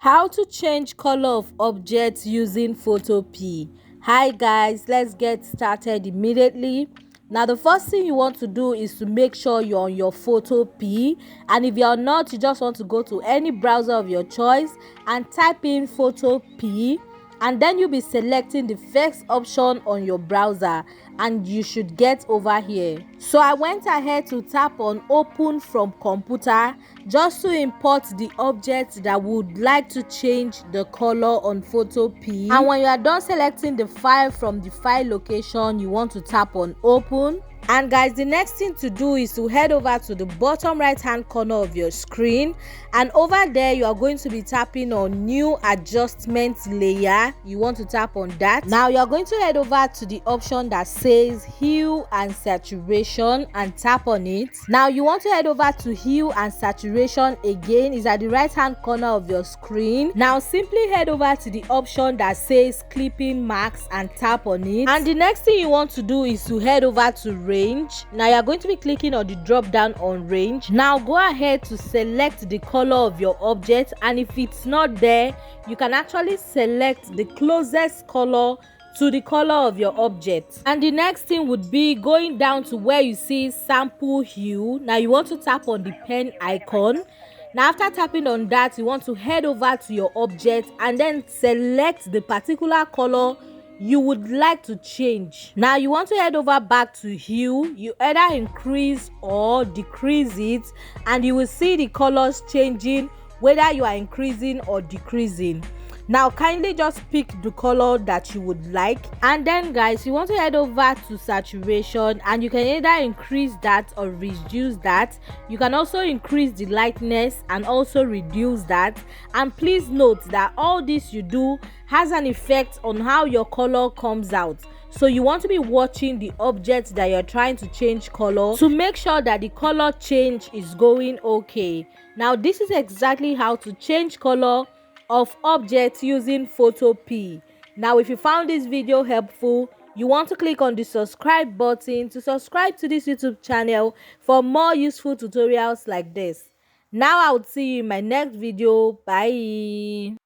How to change color of objects using Photopea. Hi guys, let's get started immediately. Now the first thing you want to do is to make sure you're on your Photopea, and if you're not, you just want to go to any browser of your choice and type in Photopea, and then you'll be selecting the first option on your browser and you should get over here. So I went ahead to tap on open from computer just to import the object that would like to change the color on Photopea. And when you are done selecting the file from the file location, you want to tap on open. And guys, the next thing to do is to head over to the bottom right hand corner of your screen, and over there you are going to be tapping on new adjustment layer. You want to tap on that. Now you are going to head over to the option that says hue and saturation and tap on it. Now you want to head over to hue and saturation again. Is at the right hand corner of your screen. Now simply head over to the option that says clipping marks and tap on it. And the next thing you want to do is to head over to range. Now you are going to be clicking on the drop down on range. Now go ahead to select the color of your object, and if it's not there, you can actually select the closest color to the color of your object. And the next thing would be going down to where you see sample hue. Now you want to tap on the pen icon. Now after tapping on that, you want to head over to your object and then select the particular color you would like to change. Now you want to head over back to hue. You either increase or decrease it, and you will see the colors changing whether you are increasing or decreasing. Now kindly just pick the color that you would like, and then guys, you want to head over to saturation, and you can either increase that or reduce that. You can also increase the lightness and also reduce that. And please note that all this you do has an effect on how your color comes out. So you want to be watching the object that you're trying to change color to make sure that the color change is going okay. Now this is exactly how to change color of objects using Photopea. Now if you found this video helpful, you want to click on the subscribe button to subscribe to this YouTube channel for more useful tutorials like this. Now I will see you in my next video. Bye.